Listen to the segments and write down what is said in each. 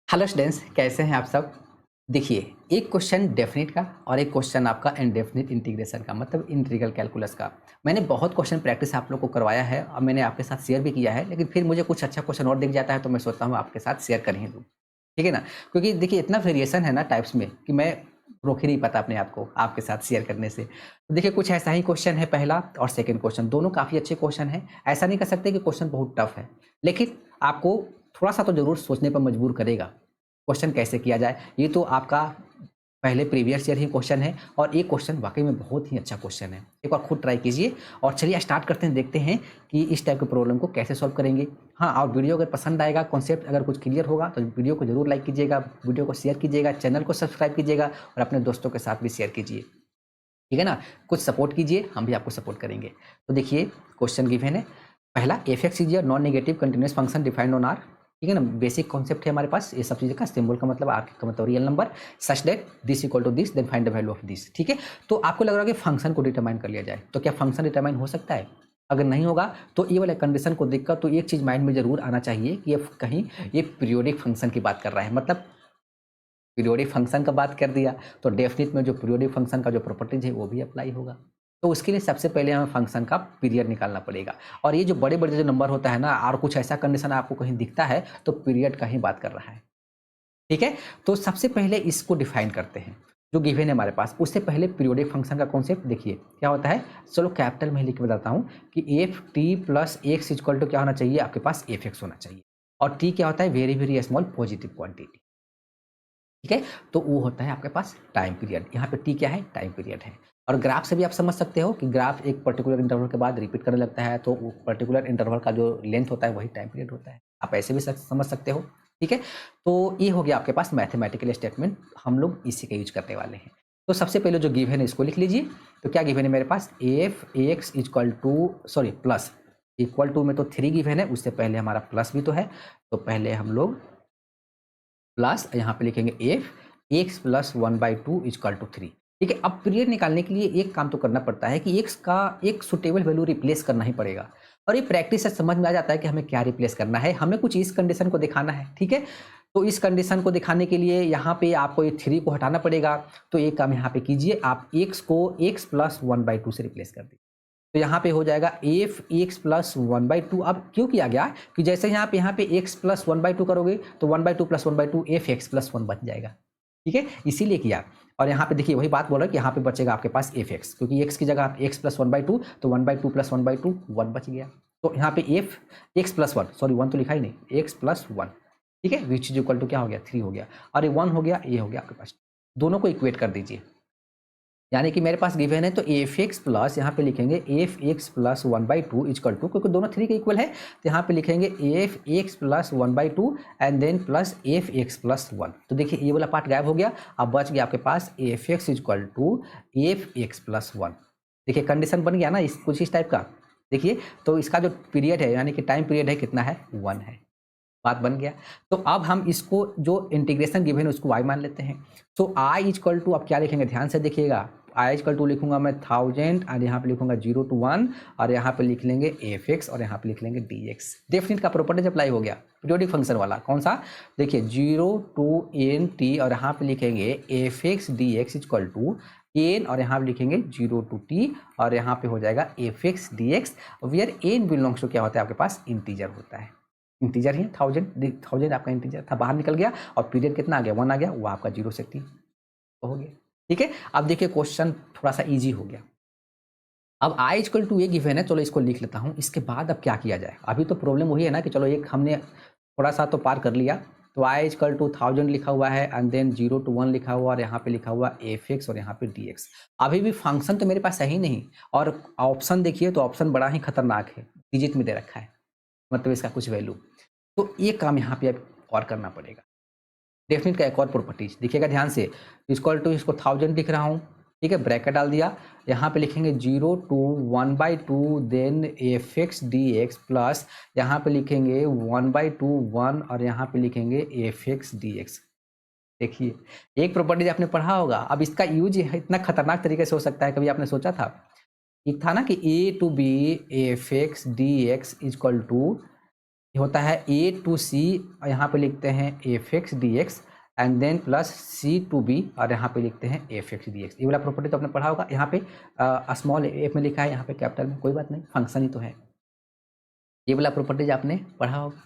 Hello students, कैसे हैं आप सब। देखिए, एक क्वेश्चन डेफिनेट का और एक क्वेश्चन आपका इनडेफिनिट इंटीग्रेशन का, मतलब इंटीग्रल कैलकुलस का। मैंने बहुत क्वेश्चन प्रैक्टिस आप लोग को करवाया है और मैंने आपके साथ शेयर भी किया है, लेकिन फिर मुझे कुछ अच्छा क्वेश्चन और दिख जाता है तो मैं सोचता हूँ आपके साथ शेयर कर ही दूँ। ठीक है ना। क्योंकि देखिए, इतना वेरिएशन है ना टाइप्स में कि मैं रोक ही नहीं पाता अपने आप को आपके साथ शेयर करने से। तो देखिए, कुछ ऐसा ही क्वेश्चन है पहला और सेकंड क्वेश्चन, दोनों काफ़ी अच्छे क्वेश्चन हैं। ऐसा नहीं कह सकते कि क्वेश्चन बहुत टफ है, लेकिन आपको थोड़ा सा तो ज़रूर सोचने पर मजबूर करेगा। क्वेश्चन कैसे किया जाए, ये तो आपका पहले प्रीवियस ईयर ही क्वेश्चन है और ये क्वेश्चन वाकई में बहुत ही अच्छा क्वेश्चन है। एक बार खुद ट्राई कीजिए और चलिए स्टार्ट करते हैं, देखते हैं कि इस टाइप के प्रॉब्लम को कैसे सॉल्व करेंगे। हाँ, और वीडियो अगर पसंद आएगा, कॉन्सेप्ट अगर कुछ क्लियर होगा तो वीडियो को जरूर लाइक कीजिएगा, वीडियो को शेयर कीजिएगा, चैनल को सब्सक्राइब कीजिएगा और अपने दोस्तों के साथ भी शेयर कीजिए। ठीक है ना। कुछ सपोर्ट कीजिए, हम भी आपको सपोर्ट करेंगे। तो देखिए, क्वेश्चन गिवन है पहला, F X is non negative continuous function defined on R. ठीक है ना, बेसिक कॉन्सेप्ट है हमारे पास ये सब चीज़ें का। सिंबल का मतलब आर का मतलब real number, such that this equal to this, then find the value of this. ठीक है, तो आपको लग रहा है कि फंक्शन को डिटरमाइन कर लिया जाए, तो क्या फंक्शन डिटरमाइन हो सकता है? अगर नहीं होगा तो ये वाले कंडीशन को देखकर तो एक चीज़ माइंड में जरूर आना चाहिए कि ये कहीं ये पीरियोडिक फंक्शन की बात कर रहा है, मतलब पीरियोडिक फंक्शन का बात कर दिया तो डेफिनिट में जो पीरियोडिक फंक्शन का जो प्रॉपर्टीज है वो भी अप्लाई होगा। तो उसके लिए सबसे पहले हमें फंक्शन का पीरियड निकालना पड़ेगा। और ये जो बड़े बड़े जो नंबर होता है ना, और कुछ ऐसा कंडीशन आपको कहीं दिखता है तो पीरियड का ही बात कर रहा है। ठीक है, तो सबसे पहले इसको डिफाइन करते हैं जो गिवन है हमारे पास। उससे पहले पीरियोडिक फंक्शन का कॉन्सेप्ट देखिए क्या होता है। चलो कैपिटल में लिख के बताता हूँ कि F T plus X equal to क्या होना चाहिए, आपके पास एफ एक्स होना चाहिए। और टी क्या होता है, very very small positive quantity. ठीक है, तो वो होता है आपके पास टाइम पीरियड। यहाँ पे टी क्या है, टाइम पीरियड है। और ग्राफ से भी आप समझ सकते हो कि ग्राफ एक पर्टिकुलर इंटरवल के बाद रिपीट करने लगता है, तो वो पर्टिकुलर इंटरवल का जो लेंथ होता है वही टाइम पीरियड होता है। आप ऐसे भी समझ सकते हो। ठीक है, तो ये हो गया आपके पास मैथमेटिकल स्टेटमेंट, हम लोग इसी का यूज करने वाले हैं। तो सबसे पहले जो गिवन है इसको लिख लीजिए। तो क्या गिवन है मेरे पास, F X equal to sorry plus, equal to में तो 3 गिवन है, उससे पहले हमारा प्लस भी तो है। तो पहले हम लोग प्लस यहाँ पे लिखेंगे F X plus 1/2 equal to 3। ठीक है, अब पीरियड निकालने के लिए एक काम तो करना पड़ता है कि एक्स का एक सुटेबल वैल्यू रिप्लेस करना ही पड़ेगा। और ये प्रैक्टिस से समझ में आ जाता है कि हमें क्या रिप्लेस करना है, हमें कुछ इस कंडीशन को दिखाना है। ठीक है, तो इस कंडीशन को दिखाने के लिए यहाँ पे आपको ये 3 को हटाना पड़ेगा। तो एक काम यहाँ पे कीजिए, आप एक्स को एक्स प्लस 1/2 से रिप्लेस कर दीजिए। तो यहाँ पे हो जाएगा एफ एक्स प्लस 1/2। अब क्यों किया गया कि जैसे यहाँ पे एक्स प्लस 1/2 करोगे तो 1/2 प्लस 1/2 एफ एक्स प्लस 1 बच जाएगा। ठीक है, इसीलिए किया। और यहाँ पे देखिए वही बात बोल रहा है कि यहाँ पे बचेगा आपके पास एफ एक्स, क्योंकि एक्स की जगह आप एक्स प्लस 1/2, तो 1/2 प्लस 1/2 1 बच गया। तो यहाँ पे एफ एक्स प्लस 1, सॉरी 1 तो लिखा ही नहीं, एक्स प्लस 1। ठीक है, विच इज इक्वल टू क्या हो गया, 3 हो गया। और ये 1 हो गया, ये हो गया आपके पास। दोनों को इक्वेट कर दीजिए। यानी कि मेरे पास गिवन है तो एफ एक्स प्लस यहाँ पे लिखेंगे F X plus 1/2 equal to, क्योंकि दोनों 3 के इक्वल है तो यहाँ पे लिखेंगे F X plus 1/2 and then plus F X plus 1। तो देखिए ये वाला पार्ट गायब हो गया, अब बच गया आपके पास F X equal to F X plus 1। देखिए कंडीशन बन गया ना इस कुछ इस टाइप का। देखिए, तो इसका जो पीरियड है यानी कि टाइम पीरियड है कितना है, 1 है। बात बन गया। तो अब हम इसको जो इंटीग्रेशन गिवन है उसको y मान लेते हैं। तो i इक्वल टू, अब क्या लिखेंगे ध्यान से देखिएगा, i इक्वल टू लिखूंगा मैं 1000 और यहाँ पे लिखूंगा 0 to 1 और यहाँ पे लिख लेंगे एफ एक्स और यहाँ पे लिख लेंगे डी एक्स। डेफिनिट का प्रॉपर्टीज अप्लाई हो गया, पीरियोडिक फंक्शन वाला कौन सा, देखिए 0 to n t और यहाँ पे लिखेंगे F X D X equal to N और यहाँ पे लिखेंगे 0 to t और यहाँ पे हो जाएगा F X D X, where N belongs to क्या होता है आपके पास, इंटीजर होता है। इंटीजर ही 1000 आपका इंटीजर था, बाहर निकल गया और पीरियड कितना आ गया, 1 आ गया, वो आपका 0 से 3 हो गया। ठीक है, अब देखिए क्वेश्चन थोड़ा सा इजी हो गया। अब i इक्वल टू ये गिवन है, चलो इसको लिख लेता हूँ। इसके बाद अब क्या किया जाए, अभी तो प्रॉब्लम वही है ना कि चलो एक हमने थोड़ा सा तो पार कर लिया। तो i इक्वल टू 1000 लिखा हुआ है एंड देन 0 to 1 लिखा हुआ और यहाँ पे लिखा हुआ एफ एक्स और यहाँ पे डी एक्स। अभी भी फंक्शन तो मेरे पास है ही नहीं, और ऑप्शन देखिए तो ऑप्शन बड़ा ही खतरनाक है, डिजिट में दे रखा है, मतलब इसका कुछ वैल्यू। तो ये काम यहाँ पे अब और करना पड़ेगा। डेफिनिट का एक और प्रॉपर्टीज देखिएगा ध्यान से, इक्वल टू इसको 1000 लिख रहा हूँ। ठीक है, ब्रैकेट डाल दिया, यहाँ पे लिखेंगे 0 to 1/2 then F X D X plus यहाँ पे लिखेंगे 1/2 1 और यहाँ पे लिखेंगे एफ एक्स डी एक्स। देखिए एक प्रॉपर्टीज आपने पढ़ा होगा, अब इसका यूज इतना खतरनाक तरीके से हो सकता है, कभी आपने सोचा था। एक था ना कि A to B F X D X equal to ये होता है ए टू सी, यहाँ पे लिखते हैं F X D X and then plus C to B, और यहाँ पे लिखते हैं एफ एक्स डी एक्स। ये वाला प्रॉपर्टी तो आपने पढ़ा होगा। यहाँ पे स्मॉल एफ में लिखा है, यहाँ पे कैपिटल में, कोई बात नहीं, फंक्शन ही तो है। ये वाला प्रॉपर्टीज आपने पढ़ा होगा,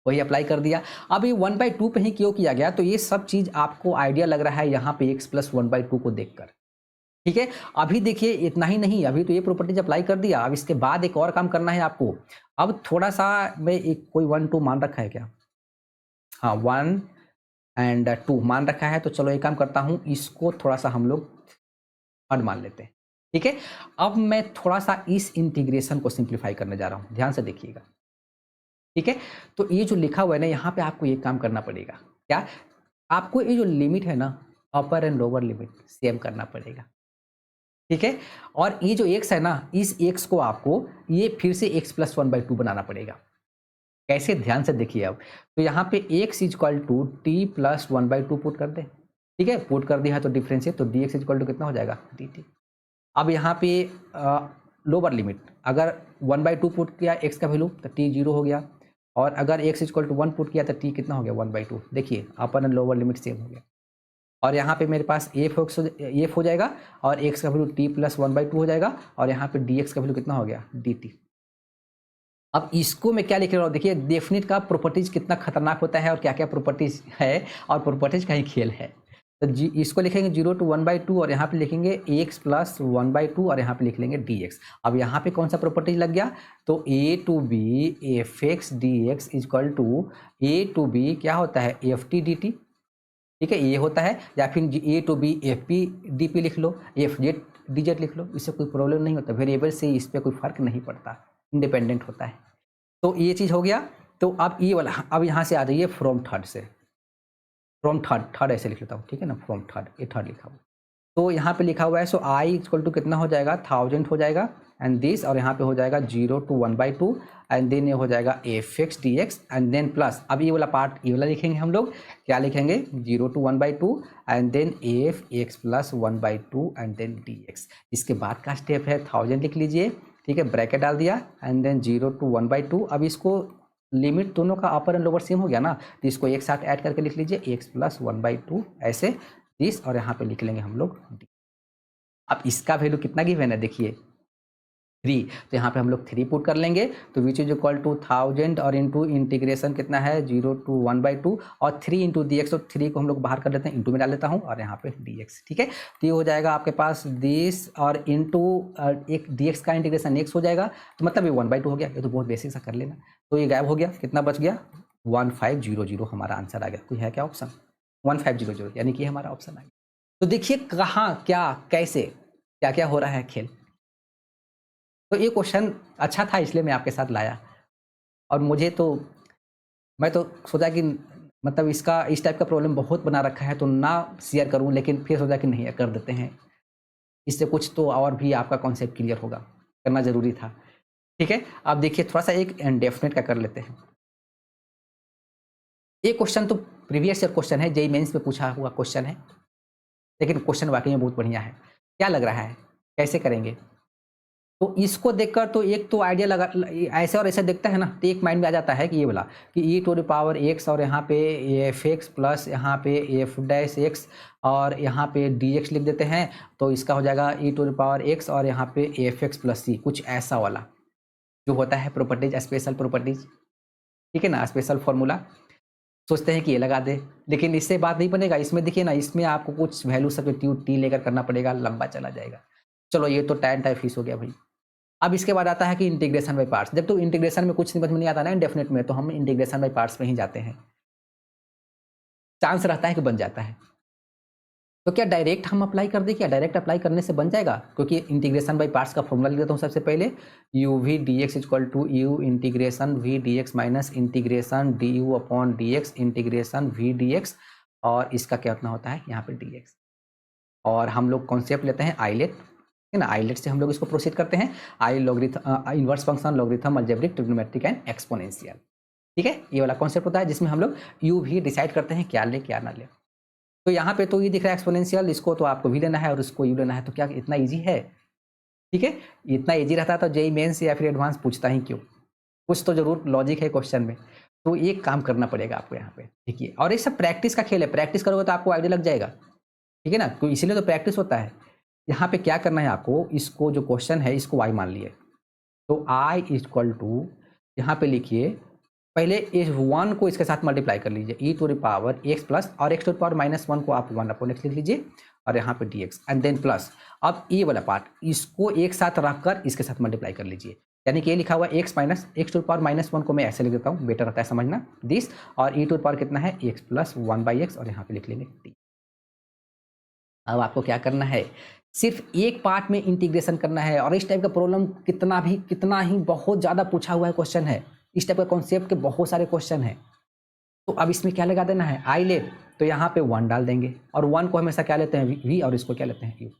वही अप्लाई कर दिया। अब ये 1/2 पे ही क्यों किया गया, तो ये सब चीज़ आपको आइडिया लग रहा है यहाँ पे x प्लस 1/2 को देखकर, ठीक है। अभी देखिए इतना ही नहीं, अभी तो ये प्रॉपर्टीज अप्लाई कर दिया, अब इसके बाद एक और काम करना है आपको। अब थोड़ा सा मैं एक कोई 1 2 मान रखा है क्या, हाँ 1 एंड 2 मान रखा है, तो चलो एक काम करता हूँ, इसको थोड़ा सा हम लोग थर्ड मान लेते हैं, ठीक है। अब मैं थोड़ा सा इस इंटीग्रेशन को सिंप्लीफाई करने जा रहा हूँ, ध्यान से देखिएगा, ठीक है। तो ये जो लिखा हुआ है ना, यहाँ पे आपको ये काम करना पड़ेगा, क्या, आपको ये जो लिमिट है ना, अपर एंड लोअर लिमिट सेम करना पड़ेगा, ठीक है। और ये जो x है ना, इस x को आपको ये फिर से x प्लस 1/2 बनाना पड़ेगा। कैसे, ध्यान से देखिए। अब तो यहाँ पे x equal to T plus 1/2 put कर दे, ठीक है। पुट कर दिया है तो डिफरेंशिएट, तो dx इक्वल टू कितना हो जाएगा, dt। अब यहाँ पे लोअर लिमिट, अगर 1/2 पुट किया x का वैल्यू तो t 0 हो गया, और अगर x इक्वल टू 1 पुट किया तो t कितना हो गया, 1/2। देखिए अपर एंड लोअर लिमिट सेम हो गया, और यहाँ पे मेरे पास एफ हो जाएगा, और x का वैल्यू t प्लस 1/2 हो जाएगा, और यहाँ पे dx का वैल्यू कितना हो गया, dt। अब इसको मैं क्या लिख रहा हूँ, देखिए डेफिनिट का प्रॉपर्टीज कितना खतरनाक होता है, और क्या क्या प्रॉपर्टीज है, और प्रॉपर्टीज का ही खेल है। तो इसको लिखेंगे 0 to 1/2, और यहाँ पे लिखेंगे x प्लस 1/2, और यहाँ पे लिख लेंगे dx। अब यहाँ पे कौन सा प्रॉपर्टीज लग गया, तो a to B F X D X equal to A to B क्या होता है, एफ टी डी टी, ठीक है, ये होता है। या फिर A to B F P D P लिख लो, एफ जेड डी जेड लिख लो, इससे कोई प्रॉब्लम नहीं होता, वेरिएबल से इस पर कोई फर्क नहीं पड़ता, इंडिपेंडेंट होता है। तो ये चीज़ हो गया। तो अब ये वाला, अब यहाँ से आ जाइए फ्रॉम थर्ड से, फ्रॉम थर्ड ऐसे लिख लेता हूँ, ठीक है ना, फ्रॉम थर्ड, ये थर्ड लिखा हुआ। तो यहाँ पे लिखा हुआ है, सो आई इक्वल टू कितना हो जाएगा, 1000 हो जाएगा, एंड दिस, और यहाँ पे हो जाएगा 0 to 1/2, एंड देन ये हो जाएगा F X D X, and then plus, अब ये वाला पार्ट, ये वाला लिखेंगे हम लोग, क्या लिखेंगे, 0 to 1/2, and then F X plus 1/2, and then D X. इसके बाद का स्टेप है 1000 लिख लीजिए, ठीक है, ब्रैकेट डाल दिया, एंड देन 0 to 1/2। अब इसको लिमिट दोनों का अपर एंड लोअर सेम हो गया ना, तो इसको एक साथ ऐड करके लिख लीजिए, x प्लस 1/2 ऐसे दिस, और यहाँ पे लिख लेंगे हम लोग d। अब इसका वैल्यू कितना गिवन है, देखिए 3, तो यहाँ पे हम लोग 3 पुट कर लेंगे, तो विच इज इक्वल टू 1000, और इंटू इंटीग्रेशन कितना है 0 to 1/2, और 3 इंटू डी एक्स, तो 3 को हम लोग बाहर कर लेते हैं, इंटू में डाल लेता हूँ, और यहाँ पे dx, ठीक है। तो ये हो जाएगा आपके पास दिस, और इंटू एक dx का इंटीग्रेशन x हो जाएगा, तो मतलब ये 1/2 हो गया। ये तो बहुत बेसिक सा कर लेना, तो ये गायब हो गया, कितना बच गया, 1500 हमारा आंसर आ गया। कोई है क्या ऑप्शन, 1500, यानी कि हमारा ऑप्शन आ गया। तो देखिए कहाँ क्या कैसे क्या क्या हो रहा है खेल। तो ये क्वेश्चन अच्छा था, इसलिए मैं आपके साथ लाया, और मैं तो सोचा कि मतलब इसका इस टाइप का प्रॉब्लम बहुत बना रखा है, तो ना शेयर करूं, लेकिन फिर सोचा कि नहीं कर देते हैं, इससे कुछ तो और भी आपका कॉन्सेप्ट क्लियर होगा, करना जरूरी था, ठीक है। अब देखिए थोड़ा सा एक इंडेफिनिट का कर लेते हैं। ये क्वेश्चन तो प्रीवियस ईयर क्वेश्चन है, जेईई मेंस में पूछा हुआ क्वेश्चन है, लेकिन क्वेश्चन वाकई में बहुत बढ़िया है। क्या लग रहा है, कैसे करेंगे, तो इसको देखकर तो एक तो आइडिया लगा, ऐसे और ऐसे देखता है ना, तो एक माइंड में आ जाता है कि ये वाला कि ई टू द पावर एक्स, और यहाँ पे एफ एक्स प्लस यहाँ पे एफ डैश एक्स, और यहाँ पे डी एक्स लिख देते हैं, तो इसका हो जाएगा ई टू द पावर एक्स, और यहाँ पे एफ एक्स प्लस सी, कुछ ऐसा वाला जो होता है प्रॉपर्टीज, स्पेशल प्रॉपर्टीज, ठीक है ना, स्पेशल फॉर्मूला। सोचते हैं कि ये लगा दे, लेकिन इससे बात नहीं बनेगा। इसमें देखिए ना, इसमें आपको कुछ वैल्यू सब्स्टिट्यूट टी लेकर करना पड़ेगा, लंबा चला जाएगा। चलो ये तो टैन टाइप फीस हो गया भाई। अब इसके बाद आता है कि इंटीग्रेशन बाय पार्ट्स। जब तो इंटीग्रेशन में कुछ समझ में नहीं आता ना इंडेफिनिट में, तो हम इंटीग्रेशन बाय पार्ट्स में ही जाते हैं, चांस रहता है कि बन जाता है। तो क्या डायरेक्ट हम अप्लाई कर दें, क्या डायरेक्ट अप्लाई करने से बन जाएगा, क्योंकि इंटीग्रेशन बाय पार्ट्स का फॉर्मूला लिख देता हूँ सबसे पहले, U V D X equal to U integration V D X minus integration D U upon D X integration V D X, और इसका क्या उतना होता है यहाँ पे डी एक्स। और हम लोग कॉन्सेप्ट लेते हैं आइलेट, है ना, आइलेट से हम लोग इसको प्रोसीड करते हैं, I logarithm inverse function logarithm algebraic trigonometric and exponential, ठीक है। ये वाला कॉन्सेप्ट होता है जिसमें हम लोग यू भी डिसाइड करते हैं क्या ले क्या ना ले। तो यहाँ पे तो ये दिख रहा है एक्सपोनेंशियल, इसको तो आपको भी लेना है और इसको यू लेना है, तो क्या इतना ईजी है, ठीक है। इतना ईजी रहता तो जेईई मेंस या फिर एडवांस पूछता ही क्यों। कुछ तो जरूर लॉजिक है क्वेश्चन में। तो ये काम करना पड़ेगा आपको यहाँ पे, ठीक है। और ये सब प्रैक्टिस का खेल है, प्रैक्टिस करोगे तो आपको आइडिया लग जाएगा, ठीक है ना। तो इसीलिए तो प्रैक्टिस होता है। यहाँ पे क्या करना है आपको, इसको जो क्वेश्चन है इसको y मान लिए, तो i इक्वल टू यहाँ पे लिखिए, पहले इस 1 को इसके साथ मल्टीप्लाई कर लीजिए, e to the power x plus, और x टू द पावर -1 को आप 1/x लिख लीजिए, और यहाँ पे dx एंड देन प्लस। अब ये वाला पार्ट इसको एक साथ रखकर इसके साथ मल्टीप्लाई कर लीजिए, यानी कि ये लिखा हुआ x minus x to the power -1 को मैं ऐसे लिख देता हूँ, बेटर रहता है समझना दिस, और e टू द पावर कितना है x प्लस 1/x, और यहाँ पे लिख लेंगे d। अब आपको क्या करना है, सिर्फ एक पार्ट में इंटीग्रेशन करना है। और इस टाइप का प्रॉब्लम कितना ही बहुत ज़्यादा पूछा हुआ है क्वेश्चन है, इस टाइप का कॉन्सेप्ट के बहुत सारे क्वेश्चन है। तो अब इसमें क्या लगा देना है, आई लेट, तो यहाँ पे 1 डाल देंगे, और 1 को हमेशा क्या लेते हैं v, और इसको क्या लेते हैं u।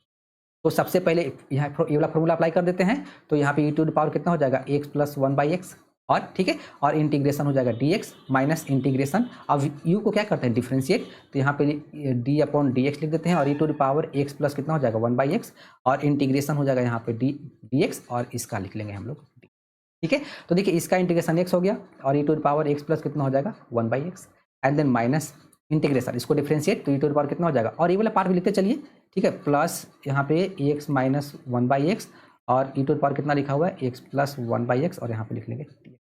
तो सबसे पहले यहाँ ये वाला फॉर्मूला अप्लाई कर देते हैं, तो यहाँ पे e टू द पावर कितना हो जाएगा x प्लस 1/x, और ठीक है, और इंटीग्रेशन हो जाएगा dx माइनस इंटीग्रेशन, अब u को क्या करते हैं डिफ्रेंशिएट, तो यहाँ पे d अपॉन dx लिख देते हैं, और e to the power x plus कितना हो जाएगा 1/x, और इंटीग्रेशन हो जाएगा यहाँ पे dx, और इसका लिख लेंगे हम लोग d, ठीक है। तो देखिए इसका इंटीग्रेशन x हो गया, और e to the power x plus कितना हो जाएगा 1/x, and then minus integration, इसको डिफ्रेंशिएट, तो e टू द पावर कितना हो जाएगा, और ये वाला पार्ट भी लिखते चलिए, ठीक है, प्लस यहाँ पे x माइनस 1/x, और e टू द पावर कितना लिखा हुआ है x प्लस 1/x, और यहाँ पे लिख लेंगे dx,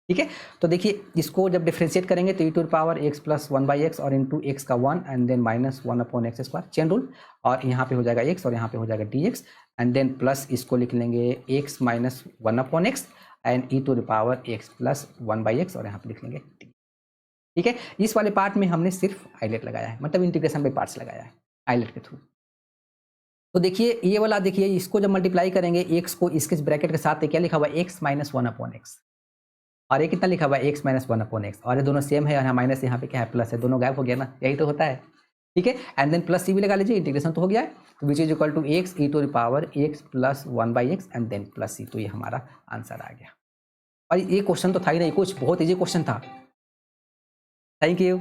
ठीक है। तो देखिए इसको जब डिफ्रेंशिएट करेंगे तो e to the power x plus 1/x, और इंटू एक्स का 1, and then minus 1/x², chain rule, और यहाँ पे हो जाएगा x, और यहाँ पे हो जाएगा dx, एंड देन प्लस इसको लिख लेंगे x minus 1/x, and e to the power x plus 1/x, और यहाँ पे लिख लेंगे d, ठीक है। इस वाले पार्ट में हमने सिर्फ आइलेट लगाया है, मतलब इंटीग्रेशन बाय पार्ट्स लगाया है आइलेट के थ्रू। तो देखिए ये वाला, देखिए इसको जब मल्टीप्लाई करेंगे x को इसके ब्रैकेट के साथ, क्या लिखा हुआ है x माइनस 1/x, और ये कितना लिखा हुआ है x माइनस 1/x, और ये दोनों सेम है, और यहाँ माइनस यहाँ पे क्या है प्लस है, दोनों गायब हो गया ना, यही तो होता है, ठीक है। एंड देन प्लस सी भी लगा लीजिए, इंटीग्रेशन तो हो गया है, तो which is equal to x e to the power x plus 1/x, and then plus C, तो ये हमारा आंसर आ गया। और ये क्वेश्चन तो था ही नहीं कुछ, बहुत ईजी क्वेश्चन था। Thank you.